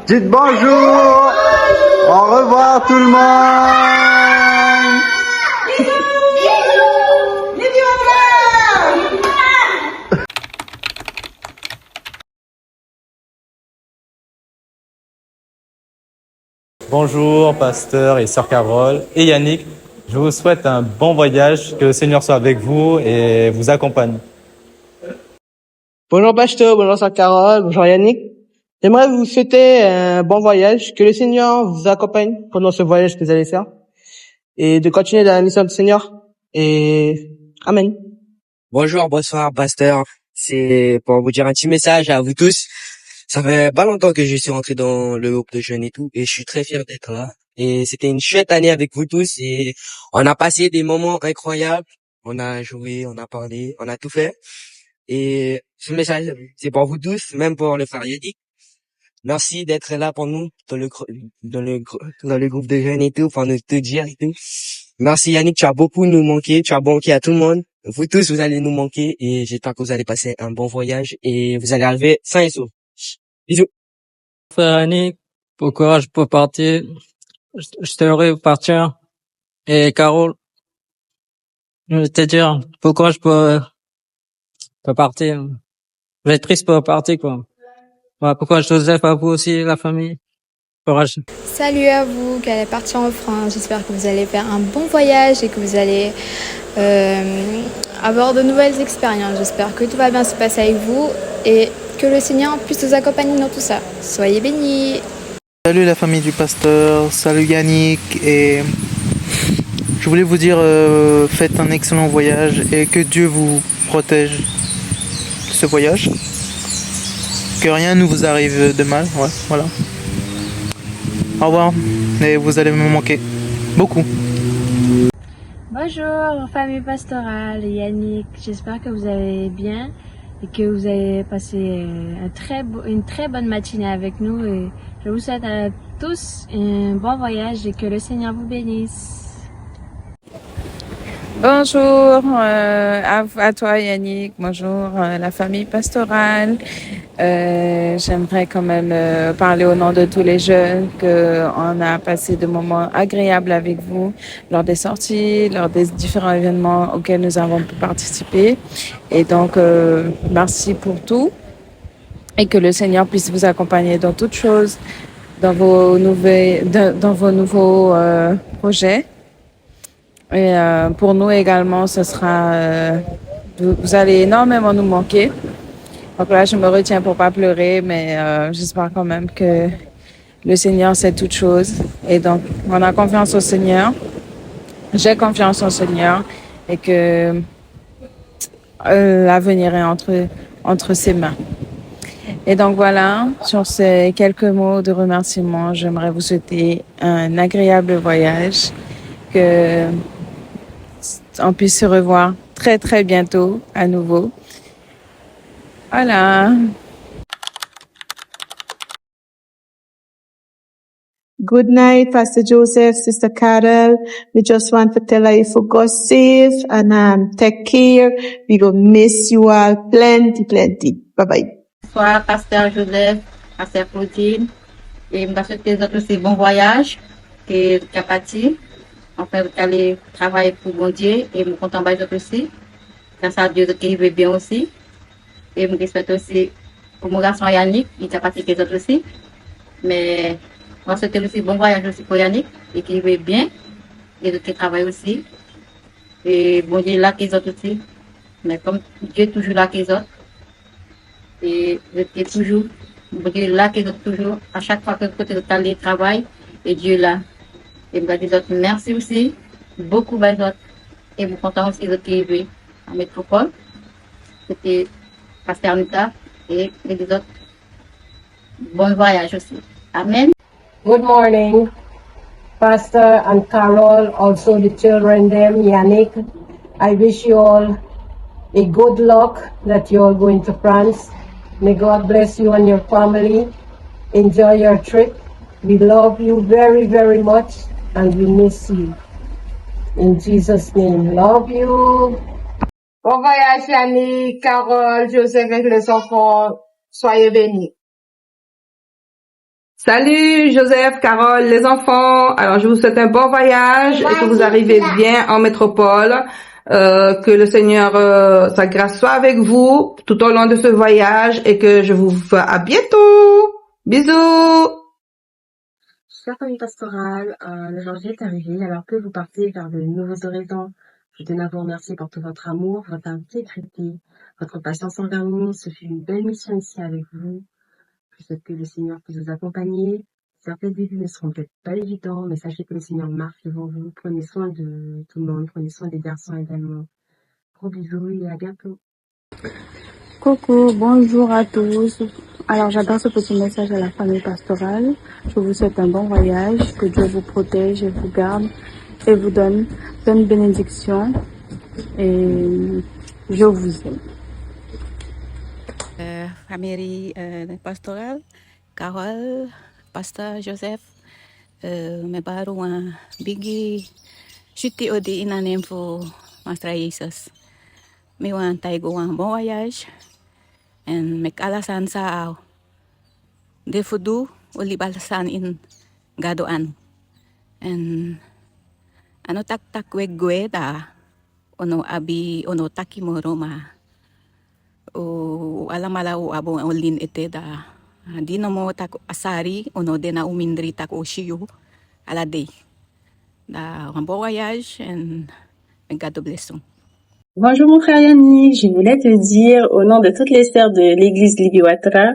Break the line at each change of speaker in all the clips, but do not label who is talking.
Dites bonjour. Au revoir tout le monde.
Bonjour, pasteur et sœur Carole et Yannick. Je vous souhaite un bon voyage, que le Seigneur soit avec vous et vous accompagne.
Bonjour pasteur, bonjour sœur Carole, bonjour Yannick. J'aimerais vous souhaiter un bon voyage, que le Seigneur vous accompagne pendant ce voyage que vous allez faire et de continuer dans la mission du Seigneur. Et Amen.
Bonjour, bonsoir, pasteur. C'est pour vous dire un petit message à vous tous. Ça fait pas longtemps que je suis rentré dans le groupe de jeunes et tout, et je suis très fier d'être là. Et c'était une chouette année avec vous tous, et on a passé des moments incroyables. On a joué, on a parlé, on a tout fait. Et ce message, c'est pour vous tous, même pour le frère Yannick. Merci d'être là pour nous dans le groupe de jeunes et tout, pour nous tout dire et tout. Merci Yannick, tu as beaucoup nous manqué, tu as manqué à tout le monde. Vous tous, vous allez nous manquer et j'espère que vous allez passer un bon voyage et vous allez arriver sains et saufs. Bisous.
Frère Yannick, bon courage pour partir. Je t'aimerais partir. Et Carole, je vais te dire, bon courage pour partir. Je vais être triste pour partir, quoi. Voilà, pourquoi Joseph, à vous aussi, la famille. Courage.
Salut à vous qui allez partir en France. J'espère que vous allez faire un bon voyage et que vous allez avoir de nouvelles expériences. J'espère que tout va bien se passer avec vous et que le Seigneur puisse vous accompagner dans tout ça. Soyez bénis.
Salut la famille du pasteur, salut Yannick, et je voulais vous dire faites un excellent voyage et que Dieu vous protège de ce voyage. Que rien ne vous arrive de mal, ouais, voilà. Au revoir, et vous allez me manquer beaucoup.
Bonjour, famille pastorale, Yannick. J'espère que vous allez bien et que vous avez passé une très bonne matinée avec nous. Et je vous souhaite à tous un bon voyage et que le Seigneur vous bénisse.
Bonjour à toi Yannick, bonjour la famille pastorale. J'aimerais quand même parler au nom de tous les jeunes qu'on a passé de moments agréables avec vous lors des sorties, lors des différents événements auxquels nous avons pu participer. Et donc, merci pour tout et que le Seigneur puisse vous accompagner dans toutes choses, dans vos nouveaux projets. Et pour nous également, ce sera, vous allez énormément nous manquer. Donc là, je me retiens pour pas pleurer, mais j'espère quand même que le Seigneur sait toutes choses. Et donc, on a confiance au Seigneur. J'ai confiance au Seigneur et que l'avenir est entre ses mains. Et donc voilà, sur ces quelques mots de remerciement, j'aimerais vous souhaiter un agréable voyage, que on puisse se revoir très très bientôt à nouveau. Voilà.
Good night, Pastor Joseph, Sister Carol. We just want to tell you for God safe and take care. We will miss you all plenty. Bye bye.
Bonsoir, Pasteur Joseph, Pasteur Claudine. Et je vous souhaite les autres aussi bon voyage. Et capati. Enfin, vous allez travailler pour bon Dieu. Et je suis content de vous aussi. Grâce à Dieu, qui veut bien aussi. Et je vous souhaite aussi pour mon garçon Yannick, il a passé les autres aussi. Mais on souhaite aussi bon voyage aussi pour Yannick, et qu'il veut bien, et d'autres qui travaillent aussi. Et bon Dieu là qu'ils autres aussi. Mais comme Dieu est toujours là qu'ils autres, et Dieu est toujours, bon Dieu là qu'ils autres toujours, à chaque fois que vous allez travailler, et Dieu là. Et vous avez d'autres merci aussi, beaucoup d'autres. Et vous content aussi d'autres qui veulent en métropole. C'était Pasteur Anita et les autres. Bon voyage aussi. Amen.
Good morning, Pastor and Carol, also the children them, Yannick. I wish you all a good luck that you are going to France. May God bless you and your family. Enjoy your trip. We love you very, very much and we miss you. In Jesus' name, love you.
Bon voyage Yannick, Carole, Joseph et les enfants. Soyez bénis.
Salut Joseph, Carole, les enfants. Alors je vous souhaite un bon voyage et que vous arrivez bien en métropole. Que le Seigneur, sa grâce soit avec vous tout au long de ce voyage et que je vous vois à bientôt. Bisous.
Chère famille pastorale, le janvier est arrivé alors que vous partez vers de nouveaux horizons. Je tenais à vous remercier pour tout votre amour, votre intégrité, votre patience envers nous. Ce fut une belle mission ici avec vous. Je souhaite que le Seigneur puisse vous accompagner. Certains débuts ne seront peut-être pas évidents, mais sachez que le Seigneur marche devant vous. Prenez soin de tout le monde, prenez soin des garçons également. Gros bisous et à bientôt.
Coucou, bonjour à tous. Alors j'adore ce petit message à la famille pastorale. Je vous souhaite un bon voyage, que Dieu vous protège et vous garde et vous donne plein de bénédictions. Et je vous aime.
Famille pastorale, Carole, Pastor Joseph, me baru bigi chuti odi inanem fo Master Jesus. Me wan taigo wan bon voyage en me kalasan sa de fudu uli balasan in gadoan en ano tak wegwe da ono abi ono takimoro ma o alamala o abo olin ete da di no mo tak asari ono de na umindri tak o shiyo ala day da un bon voyage and God bless you.
Bonjour mon frère Yannick, je voulais te dire au nom de toutes les sœurs de l'église Libiwatra,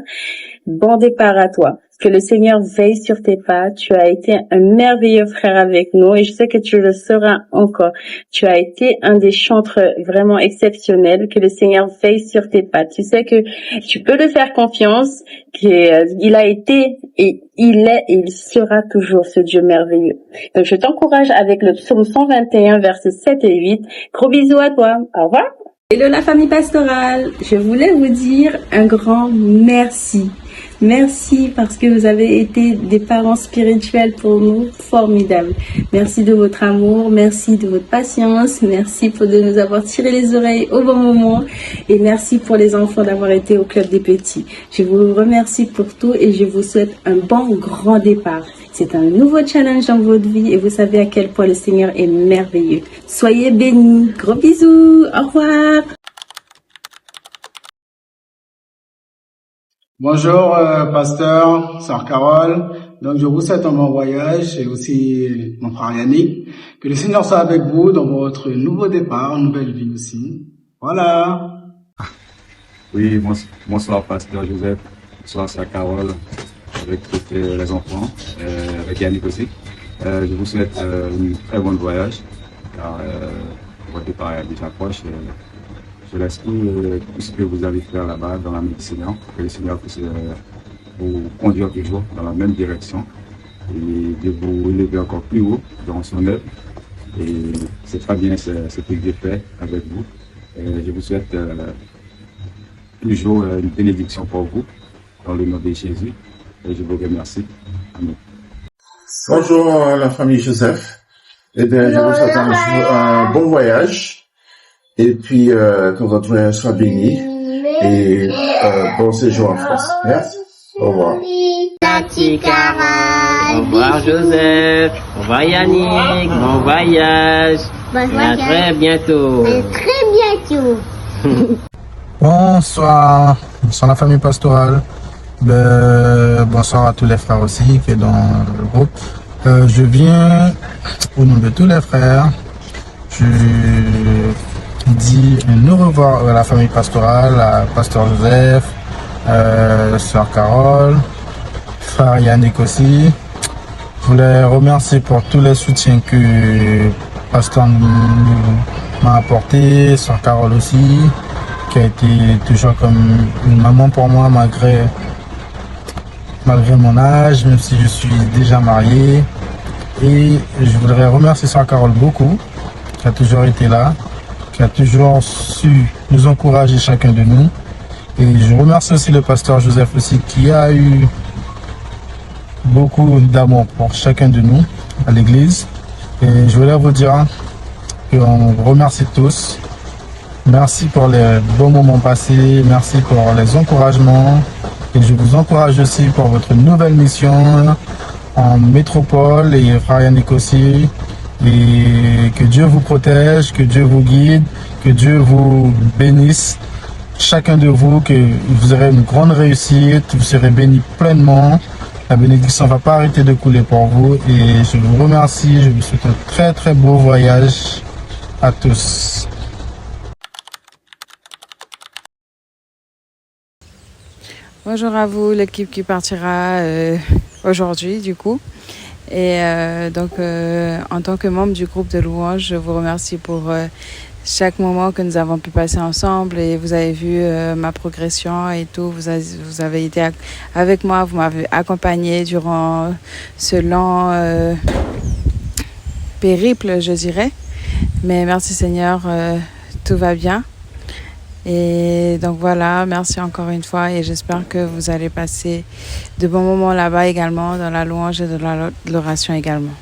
bon départ à toi. Que le Seigneur veille sur tes pas. Tu as été un merveilleux frère avec nous et je sais que tu le seras encore. Tu as été un des chantres vraiment exceptionnels. Que le Seigneur veille sur tes pas. Tu sais que tu peux le faire confiance, qu'il a été et il est et il sera toujours ce Dieu merveilleux. Donc je t'encourage avec le psaume 121 versets 7 et 8. Gros bisous à toi. Au revoir. Hello la famille pastorale. Je voulais vous dire un grand merci. Merci parce que vous avez été des parents spirituels pour nous, formidables. Merci de votre amour, merci de votre patience, merci de nous avoir tiré les oreilles au bon moment et merci pour les enfants d'avoir été au club des petits. Je vous remercie pour tout et je vous souhaite un bon grand départ. C'est un nouveau challenge dans votre vie et vous savez à quel point le Seigneur est merveilleux. Soyez bénis. Gros bisous. Au revoir.
Bonjour, pasteur, sœur Carole. Donc, je vous souhaite un bon voyage et aussi mon frère Yannick. Que le Seigneur soit avec vous dans votre nouveau départ, nouvelle vie aussi. Voilà.
Oui, bonsoir, pasteur Joseph. Bonsoir, sœur Carole, avec tous les enfants, avec Yannick aussi. Je vous souhaite un très bon voyage, car votre départ est déjà proche. Je laisse tout ce que vous allez faire là-bas dans la main du Seigneur, que le Seigneur puisse vous conduire toujours dans la même direction et de vous élever encore plus haut dans son œuvre. Et c'est très bien ce que Dieu fait avec vous. Et je vous souhaite toujours une bénédiction pour vous dans le nom de Jésus. Et je vous remercie. Amen.
Bonjour la famille Joseph. Et bien, je vous souhaite un bon voyage. Et puis, que votre voyage soit béni. Et bon séjour en France. Merci. Au revoir.
Au revoir Joseph. Au revoir Yannick. Bon voyage. À très bientôt.
À très bientôt.
Bonsoir. Bonsoir la famille pastorale. Bonsoir à tous les frères aussi qui sont dans le groupe. Je viens au nom de tous les frères. Je dis au revoir à la famille pastorale, à pasteur Joseph, sœur Carole, frère Yannick aussi. Je voulais remercier pour tous les soutiens que pasteur m'a apporté, sœur Carole aussi, qui a été toujours comme une maman pour moi malgré mon âge, même si je suis déjà marié. Et je voudrais remercier sœur Carole beaucoup, qui a toujours été là, qui a toujours su nous encourager chacun de nous. Et je remercie aussi le pasteur Joseph aussi, qui a eu beaucoup d'amour pour chacun de nous à l'église. Et je voulais vous dire qu'on vous remercie tous. Merci pour les bons moments passés, merci pour les encouragements. Et je vous encourage aussi pour votre nouvelle mission en métropole et frère Yannick aussi. Et que Dieu vous protège, que Dieu vous guide, que Dieu vous bénisse. Chacun de vous, que vous aurez une grande réussite, vous serez bénis pleinement. La bénédiction ne va pas arrêter de couler pour vous. Et je vous remercie, je vous souhaite un très très beau voyage à tous.
Bonjour à vous, l'équipe qui partira aujourd'hui du coup. Et en tant que membre du groupe de louanges, je vous remercie pour chaque moment que nous avons pu passer ensemble. Et vous avez vu ma progression et tout. Vous avez été avec moi, vous m'avez accompagné durant ce long périple, je dirais. Mais merci Seigneur, tout va bien. Et donc voilà, merci encore une fois et j'espère que vous allez passer de bons moments là-bas également, dans la louange et dans l'adoration également.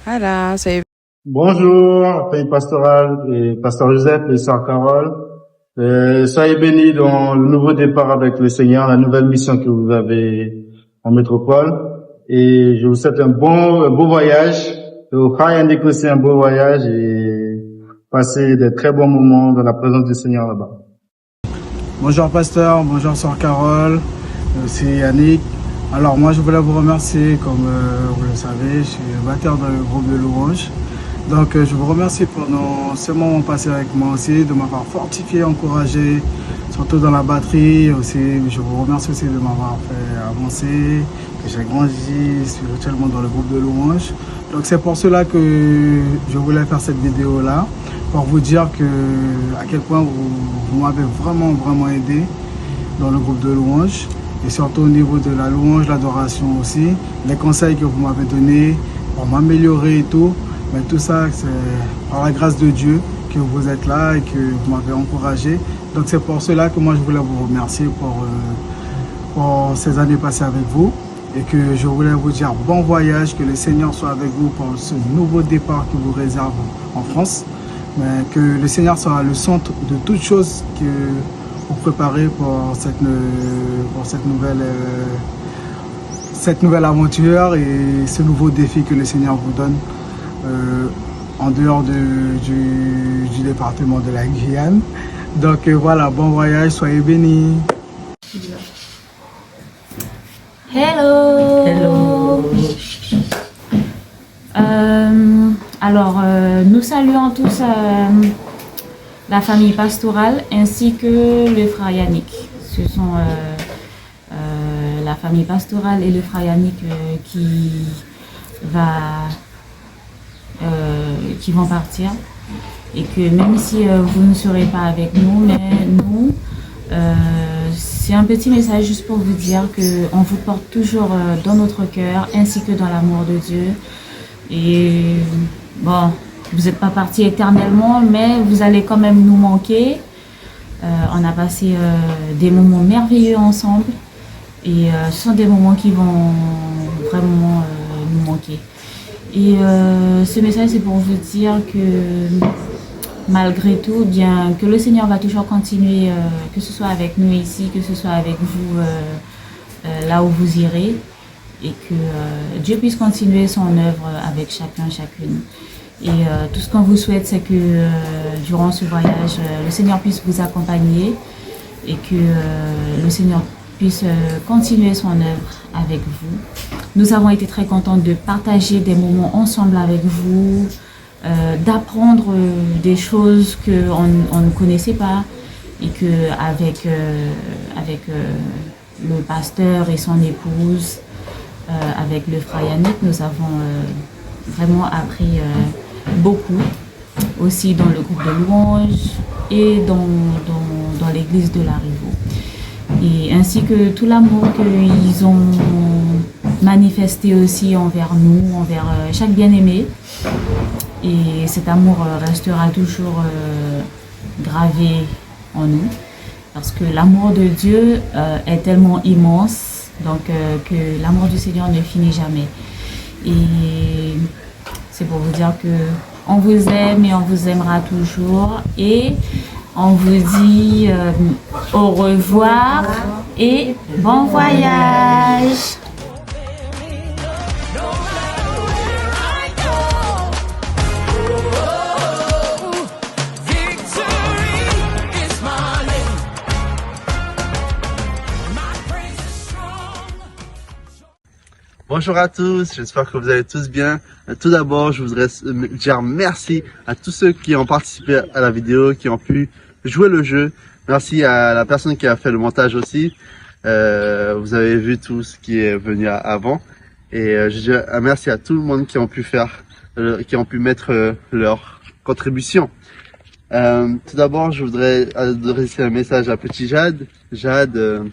Voilà, c'est...
Bonjour, pays pastoral et pasteur Joseph et sœur Carole. Soyez bénis dans le nouveau départ avec le Seigneur, la nouvelle mission que vous avez en métropole. Et je vous souhaite un beau voyage. Au frère Yannick aussi un beau voyage et passer de très bons moments dans la présence du Seigneur là-bas.
Bonjour pasteur, bonjour sœur Carole, c'est Yannick. Alors moi je voulais vous remercier, comme vous le savez, je suis batteur dans le groupe de louanges. Donc je vous remercie pour ce moment passé avec moi aussi, de m'avoir fortifié, encouragé, surtout dans la batterie. Aussi, je vous remercie aussi de m'avoir fait avancer, que j'ai grandi spirituellement dans le groupe de louanges. Donc c'est pour cela que je voulais faire cette vidéo là, pour vous dire à quel point vous m'avez vraiment aidé dans le groupe de louanges et surtout au niveau de la louange, l'adoration aussi, les conseils que vous m'avez donnés pour m'améliorer et tout. Mais tout ça, c'est par la grâce de Dieu que vous êtes là et que vous m'avez encouragé. Donc c'est pour cela que moi je voulais vous remercier pour ces années passées avec vous. Et que je voulais vous dire bon voyage, que le Seigneur soit avec vous pour ce nouveau départ qui vous réserve en France. Mais que le Seigneur sera le centre de toutes choses que vous préparez pour cette nouvelle aventure et ce nouveau défi que le Seigneur vous donne en dehors du département de la Guyane. Donc voilà, bon voyage, soyez bénis.
Hello. Hello. Nous saluons tous la famille pastorale ainsi que le frère Yannick. Ce sont la famille pastorale et le frère Yannick qui vont partir. Et que même si vous ne serez pas avec nous, mais nous, c'est un petit message juste pour vous dire qu'on vous porte toujours dans notre cœur ainsi que dans l'amour de Dieu. Et bon, vous n'êtes pas partis éternellement, mais vous allez quand même nous manquer. On a passé des moments merveilleux ensemble et ce sont des moments qui vont vraiment nous manquer. Et ce message, c'est pour vous dire que malgré tout, bien que le Seigneur va toujours continuer, que ce soit avec nous ici, que ce soit avec vous là où vous irez, et que Dieu puisse continuer son œuvre avec chacune. Et tout ce qu'on vous souhaite, c'est que durant ce voyage, le Seigneur puisse vous accompagner et que le Seigneur puisse continuer son œuvre avec vous. Nous avons été très contents de partager des moments ensemble avec vous, d'apprendre des choses qu'on ne connaissait pas et que avec le pasteur et son épouse, avec le frère Yannick, nous avons vraiment appris beaucoup aussi dans le groupe de louanges et dans l'église de la Rivo. Et ainsi que tout l'amour qu'ils ont manifesté aussi envers nous, envers chaque bien-aimé. Et cet amour restera toujours gravé en nous, parce que l'amour de Dieu est tellement immense, donc que l'amour du Seigneur ne finit jamais. Et c'est pour vous dire que on vous aime et on vous aimera toujours. Et on vous dit au revoir et bon voyage.
Bonjour à tous, j'espère que vous allez tous bien. Tout d'abord, je voudrais dire merci à tous ceux qui ont participé à la vidéo, qui ont pu jouer le jeu. Merci à la personne qui a fait le montage aussi. Vous avez vu tout ce qui est venu avant. Et je dis merci à tout le monde qui ont pu mettre leur contribution. Tout d'abord, je voudrais adresser un message à petit Jade. Jade,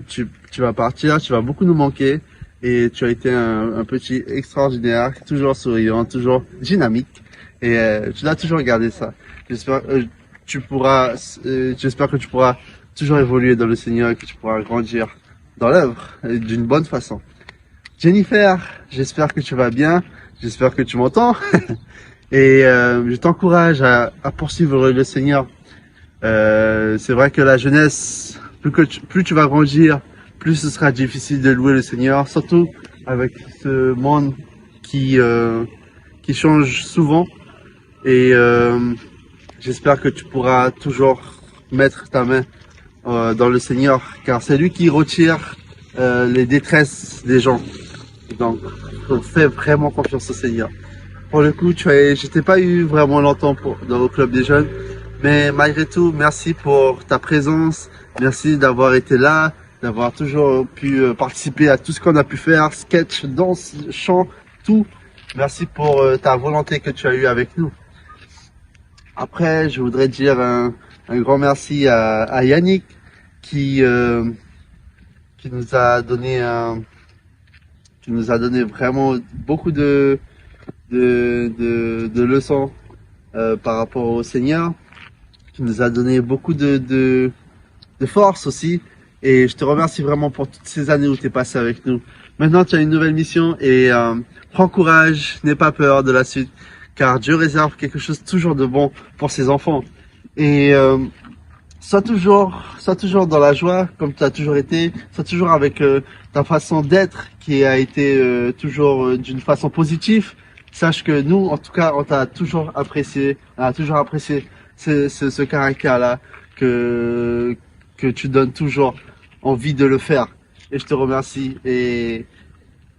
tu vas partir, tu vas beaucoup nous manquer. Et tu as été un petit extraordinaire, toujours souriant, toujours dynamique. Et tu dois toujours garder ça. J'espère que tu pourras toujours évoluer dans le Seigneur et que tu pourras grandir dans l'œuvre d'une bonne façon. Jennifer, j'espère que tu vas bien. J'espère que tu m'entends. Et je t'encourage à poursuivre le Seigneur. C'est vrai que la jeunesse, plus tu vas grandir, plus ce sera difficile de louer le Seigneur, surtout avec ce monde qui change souvent. Et j'espère que tu pourras toujours mettre ta main dans le Seigneur, car c'est lui qui retire les détresses des gens. Donc, fais vraiment confiance au Seigneur. Pour le coup, je t'ai pas eu vraiment longtemps dans le club des jeunes, mais malgré tout, merci pour ta présence, merci d'avoir été là, d'avoir toujours pu participer à tout ce qu'on a pu faire, sketch, danse, chant, tout. Merci pour ta volonté que tu as eue avec nous. Après, je voudrais dire un grand merci à Yannick qui nous a donné vraiment beaucoup de leçons par rapport au Seigneur, qui nous a donné beaucoup de force aussi. Et je te remercie vraiment pour toutes ces années où tu es passé avec nous. Maintenant, tu as une nouvelle mission et prends courage, n'aie pas peur de la suite, car Dieu réserve quelque chose toujours de bon pour ses enfants. Et sois toujours dans la joie, comme tu as toujours été, sois toujours avec ta façon d'être qui a été toujours d'une façon positive. Sache que nous, en tout cas, on a toujours apprécié ce caractère-là que tu donnes toujours envie de le faire. Et je te remercie. Et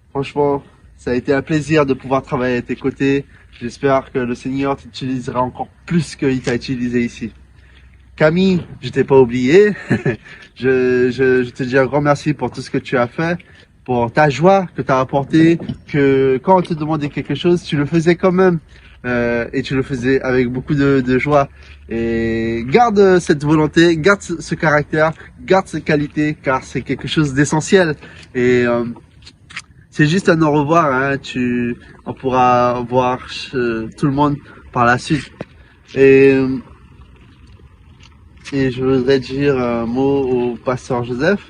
franchement, ça a été un plaisir de pouvoir travailler à tes côtés. J'espère que le Seigneur t'utilisera encore plus qu'il t'a utilisé ici. Camille, je t'ai pas oublié. je te dis un grand merci pour tout ce que tu as fait, pour ta joie que tu as apportée, que quand on te demandait quelque chose, tu le faisais quand même. Et tu le faisais avec beaucoup de joie. Et garde cette volonté, garde ce caractère, garde ces qualités, car c'est quelque chose d'essentiel. Et c'est juste un au revoir, hein. On pourra voir tout le monde par la suite. Et je voudrais dire un mot au pasteur Joseph.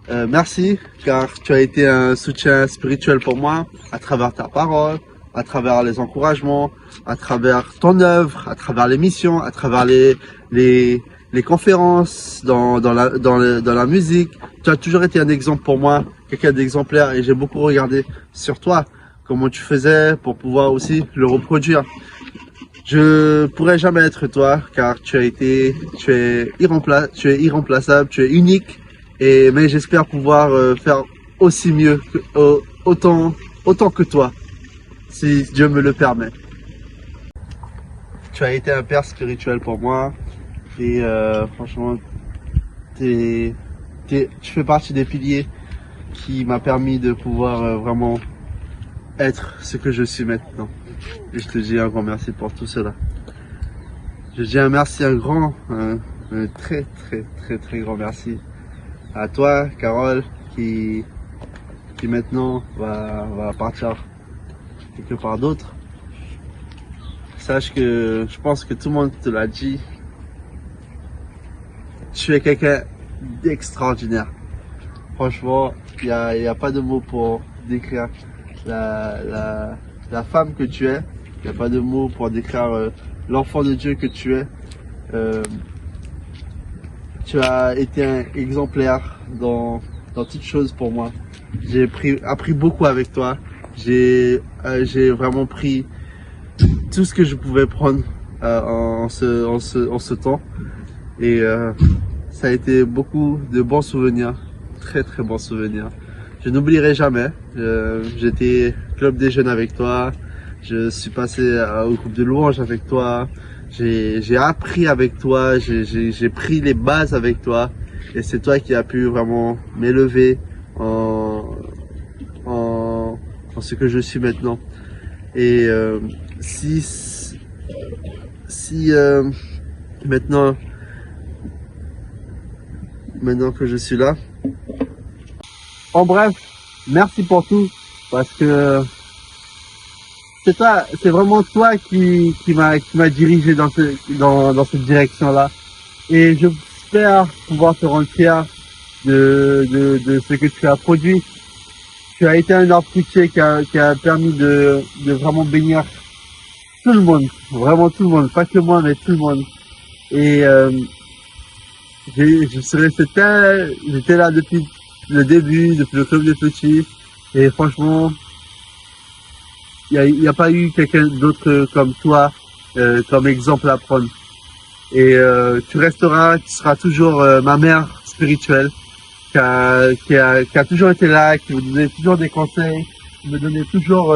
Merci, car tu as été un soutien spirituel pour moi à travers ta parole, à travers les encouragements, à travers ton œuvre, à travers les missions, à travers les conférences, dans la musique. Tu as toujours été un exemple pour moi, quelqu'un d'exemplaire, et j'ai beaucoup regardé sur toi, comment tu faisais pour pouvoir aussi le reproduire. Je pourrais jamais être toi, car tu es irremplaçable, tu es unique, mais j'espère pouvoir faire aussi mieux, autant que toi, si Dieu me le permet. Tu as été un père spirituel pour moi, et franchement, tu fais partie des piliers qui m'a permis de pouvoir vraiment être ce que je suis maintenant. Et je te dis un grand merci pour tout cela. Je dis un merci, un très grand merci à toi, Carole, qui maintenant va partir quelque part d'autre. Sache que je pense que tout le monde te l'a dit. Tu es quelqu'un d'extraordinaire. Franchement, il y a pas de mots pour décrire la femme que tu es. Il n'y a pas de mots pour décrire l'enfant de Dieu que tu es. tu as été un exemplaire dans toutes choses pour moi. J'ai appris beaucoup avec toi. J'ai vraiment pris tout ce que je pouvais prendre en ce temps. Et ça a été beaucoup de bons souvenirs, très très bons souvenirs. Je n'oublierai jamais. J'étais club des jeunes avec toi. Je suis passé au groupe de louanges avec toi. J'ai appris avec toi. J'ai pris les bases avec toi. Et c'est toi qui as pu vraiment m'élever en ce que je suis maintenant. Et si maintenant que je suis là. En bref, merci pour tout, parce que c'est vraiment toi qui m'a dirigé dans cette direction-là. Et j'espère pouvoir te rendre fier de ce que tu as produit. Tu as été un arbre fruitier qui a permis de vraiment bénir tout le monde, vraiment tout le monde, pas que moi, mais tout le monde. Et j'étais là depuis le début, depuis le club des petits, et franchement, il y a pas eu quelqu'un d'autre comme toi, comme exemple à prendre. Et tu seras toujours ma mère spirituelle, qui a toujours été là, qui me donnait toujours des conseils, qui me donnait toujours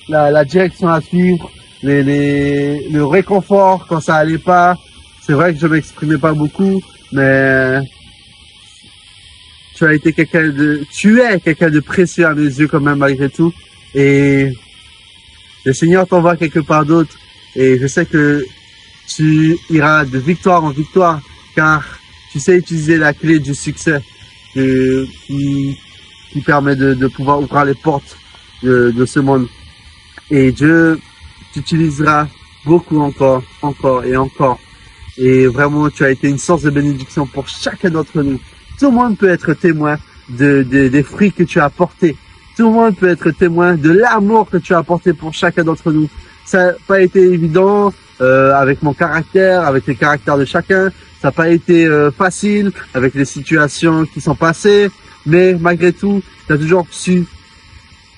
la direction à suivre, le réconfort quand ça allait pas. C'est vrai que je m'exprimais pas beaucoup, mais tu es quelqu'un de précieux à mes yeux quand même malgré tout. Et le Seigneur t'envoie quelque part d'autre. Et je sais que tu iras de victoire en victoire, car tu sais utiliser la clé du succès qui permet de pouvoir ouvrir les portes de ce monde. Et Dieu t'utilisera beaucoup encore et encore. Et vraiment, tu as été une source de bénédiction pour chacun d'entre nous. Tout le monde peut être témoin des fruits que tu as apportés. Tout le monde peut être témoin de l'amour que tu as apporté pour chacun d'entre nous. Ça n'a pas été évident avec mon caractère, avec les caractères de chacun. Ça n'a pas été facile avec les situations qui sont passées. Mais malgré tout, tu as toujours su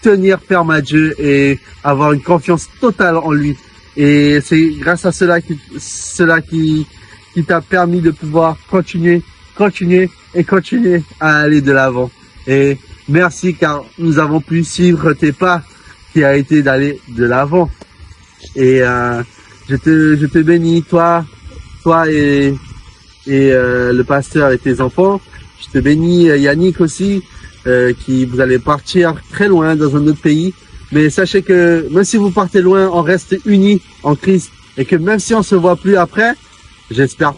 tenir ferme à Dieu et avoir une confiance totale en lui. Et c'est grâce à cela qui t'a permis de pouvoir continuer à aller de l'avant. Et merci, car nous avons pu suivre tes pas, qui a été d'aller de l'avant. Et je te bénis, toi et le pasteur et tes enfants. Je te bénis, Yannick aussi, qui vous allez partir très loin dans un autre pays. Mais sachez que même si vous partez loin, on reste unis en Christ. Et que même si on se voit plus après, j'espère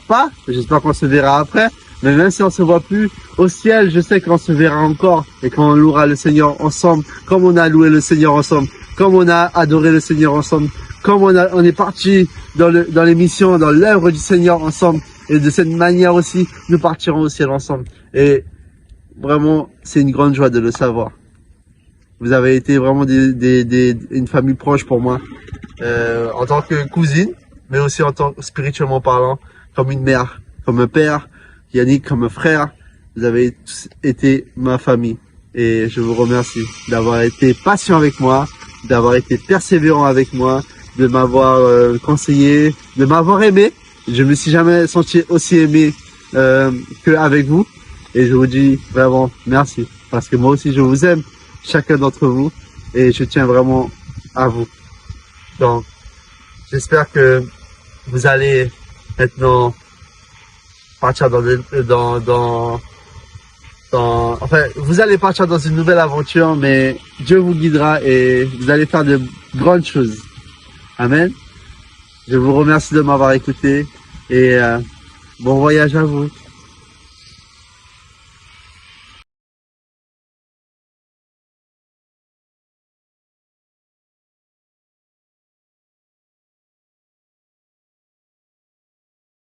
qu'on se verra après, mais même si on se voit plus, au ciel, je sais qu'on se verra encore et qu'on louera le Seigneur ensemble, comme on a loué le Seigneur ensemble, comme on a adoré le Seigneur ensemble, comme on est parti dans les missions, dans l'œuvre du Seigneur ensemble. Et de cette manière aussi, nous partirons au ciel ensemble. Et vraiment, c'est une grande joie de le savoir. Vous avez été vraiment une famille proche pour moi, en tant que cousine, mais aussi en tant spirituellement parlant, comme une mère, comme un père, Yannick comme un frère. Vous avez tous été ma famille. Et je vous remercie d'avoir été patient avec moi, d'avoir été persévérant avec moi, de m'avoir conseillé, de m'avoir aimé. Je me suis jamais senti aussi aimé qu'avec vous. Et je vous dis vraiment merci, parce que moi aussi je vous aime, chacun d'entre vous, et je tiens vraiment à vous. Donc, j'espère que vous allez maintenant partir enfin, vous allez partir dans une nouvelle aventure, mais Dieu vous guidera et vous allez faire de grandes choses. Amen. Je vous remercie de m'avoir écouté et bon voyage à vous.